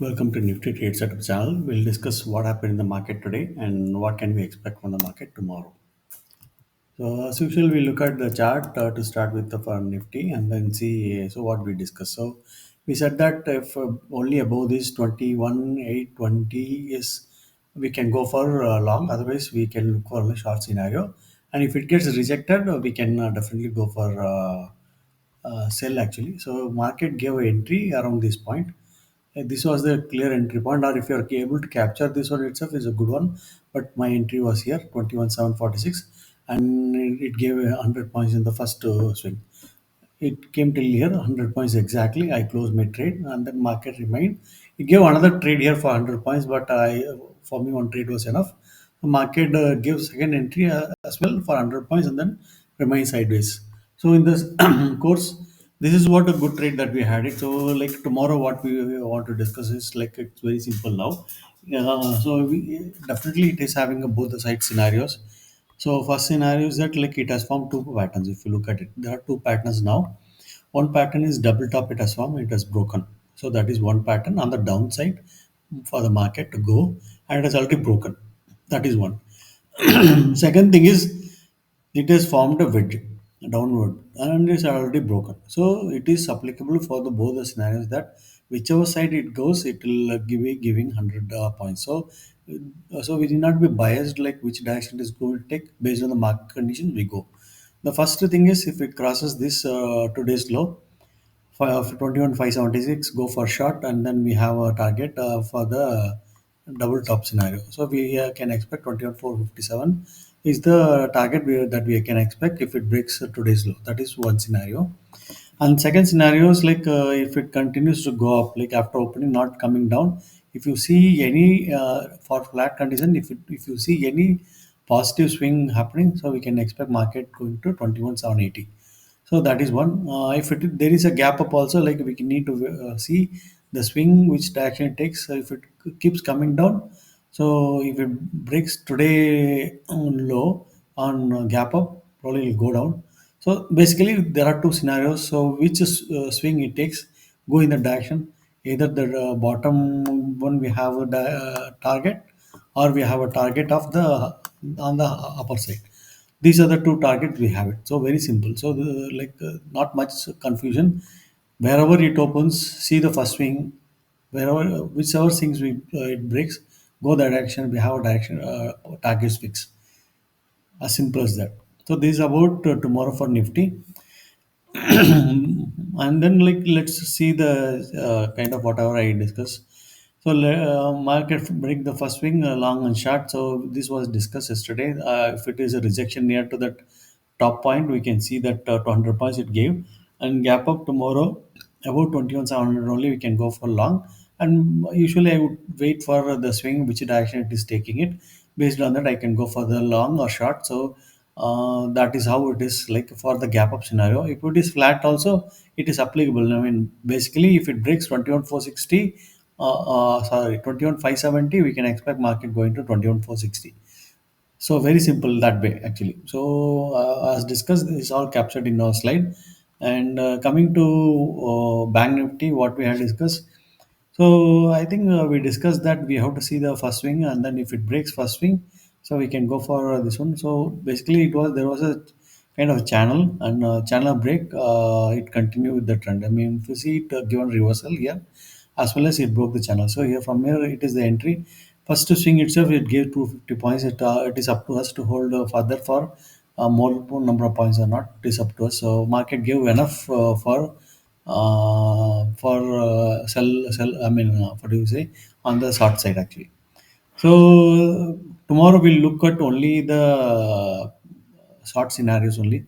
Welcome to Nifty Trade Setup channel. We'll discuss what happened in the market today and what can we expect from the market tomorrow. So as usual, we look at the chart to start with the for Nifty and then see what we discuss. So we said that if only above this 21,820 is we can go for long. Otherwise, we can look for a short scenario. And if it gets rejected, we can definitely go for sell actually. So market gave an entry around this point. This was the clear entry point, or if you are able to capture this one itself is a good one. But my entry was here 21,746, and it gave 100 points in the first swing. It came till here 100 points exactly. I closed my trade, and then market remained. It gave another trade here for 100 points, but I for me one trade was enough. The market gives second entry as well for 100 points and then remain sideways. So in this course, this is what a good trade that we had it. So like tomorrow, what we want to discuss is like it's very simple now. So we definitely it is having a both the side scenarios. So first scenario is that like it has formed two patterns. If you look at it, there are two patterns now. One pattern is double top. It has formed. It has broken. So that is one pattern on the downside for the market to go, and it has already broken. That is one. Second thing is it has formed a wedge downward and is already broken. So it is applicable for the both the scenarios that whichever side it goes, it will giving 100 points. So we need not be biased like which direction it is going to take based on the market conditions we go. The first thing is if it crosses this today's low, 21,576 go for short, and then we have a target for the double top scenario. So we can expect 21,457 is the target that we can expect if it breaks today's low. That is one scenario. And second scenario is like if it continues to go up, like after opening not coming down, if you see any for flat condition, if you see any positive swing happening, so we can expect market going to 21,780. So that is one. If there is a gap up also, like we need to see the swing which direction it takes. So if it keeps coming down, so if it breaks today low on gap up, probably it will go down. So basically, there are two scenarios. So which swing it takes, go in the direction. Either the bottom one we have a target, or we have a target of the on the upper side. These are the two targets we have it. So very simple. So not much confusion. Wherever it opens, see the first swing. Wherever whichever things it breaks, go that direction. We have a direction targets fix. As simple as that. So this is about tomorrow for Nifty. And then like let's see the kind of whatever I discussed. So market break the first swing long and short. So this was discussed yesterday. If it is a rejection near to that top point, we can see that 200 points it gave, and gap up tomorrow about 21,700 only we can go for long. And usually I would wait for the swing which direction it is taking it. Based on that, I can go for the long or short. So that is how it is like for the gap up scenario. If it is flat also, it is applicable. I mean, basically, if it breaks 21,460, sorry, 21,570, we can expect market going to 21,460. So very simple that way actually. So as discussed, this is all captured in our slide. And coming to Bank Nifty, what we had discussed. So I think we discussed that we have to see the first swing, and then if it breaks first swing, so we can go for this one. So basically, there was a kind of channel, and channel break. It continued with the trend. I mean, if you see it given reversal here, as well as it broke the channel. So here from here it is the entry. First swing itself it gave 250 points. It is up to us to hold further for more number of points or not. It is up to us. So market gave enough for sell. I mean, what do you say on the short side actually. So tomorrow we'll look at only the short scenarios only.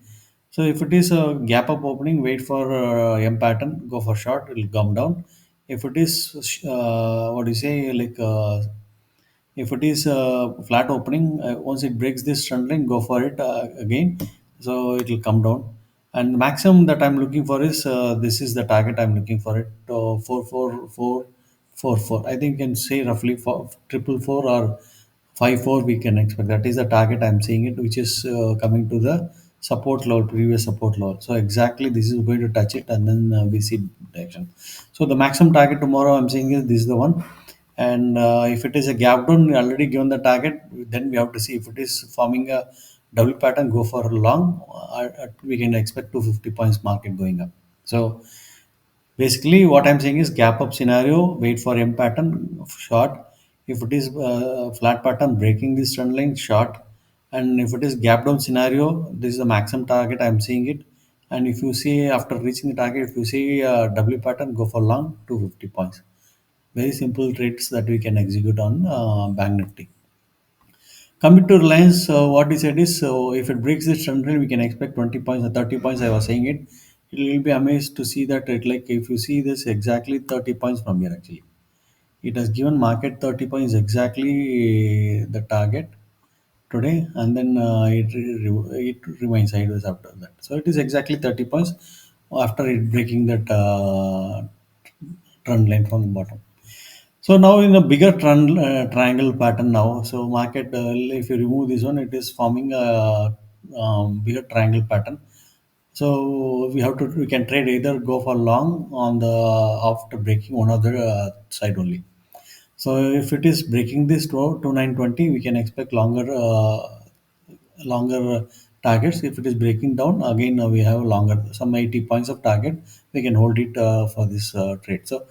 So if it is a gap up opening, wait for M pattern, go for short, it will come down. If it is what do you say like if it is flat opening, once it breaks this trend line, go for it again. So it will come down. And maximum that I'm looking for is this is the target I'm looking for it. 44444. I think you can say roughly for triple four or 54 we can expect. That is the target I'm seeing it, which is coming to the support level, previous support level. So exactly this is going to touch it, and then we see direction. So the maximum target tomorrow I'm saying is this is the one. And if it is a gap down, we already given the target, then we have to see if it is forming a double pattern, go for long. We can expect 250 points market going up. So basically, what I'm saying is gap up scenario, wait for M pattern short. If it is flat pattern, breaking this trend line short. And if it is gap down scenario, this is the maximum target. I'm seeing it. And if you see after reaching the target, if you see W pattern, go for long 250 points. Very simple trades that we can execute on Bank Nifty. Coming to Reliance, what he said is, so if it breaks this trend line, we can expect 20 points or 30 points. I was saying it. You will be amazed to see that it like if you see this exactly 30 points from here actually. It has given market 30 points exactly the target today, and then it remains sideways after that. So it is exactly 30 points after it breaking that trend line from the bottom. So now in a bigger triangle pattern now. So market, if you remove this one, it is forming a bigger triangle pattern. So we can trade either go for long on the after breaking one other side only. So if it is breaking this to 920, we can expect longer targets. If it is breaking down again, we have longer some 80 points of target. We can hold it for this trade. So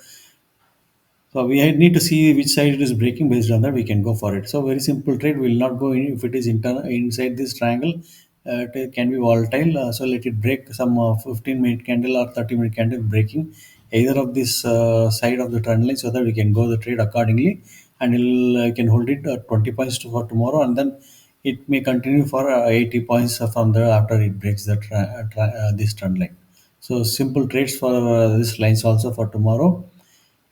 we need to see which side it is breaking. Based on that, we can go for it. So very simple trade. We will not go in if it is inside this triangle. It can be volatile. So let it break some 15-minute candle or 30-minute candle breaking either of this side of the trend line, so that we can go the trade accordingly, and can hold it 20 points for tomorrow, and then it may continue for 80 points from there after it breaks this trend line. So simple trades for this lines also for tomorrow,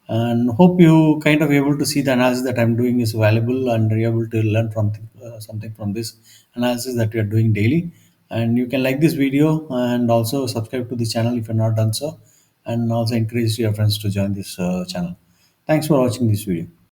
and hope you kind of able to see the analysis that I'm doing is valuable, and you're able to learn from something from this analysis that we are doing daily. And you can like this video and also subscribe to the channel if you're not done so, and also encourage your friends to join this channel. Thanks for watching this video.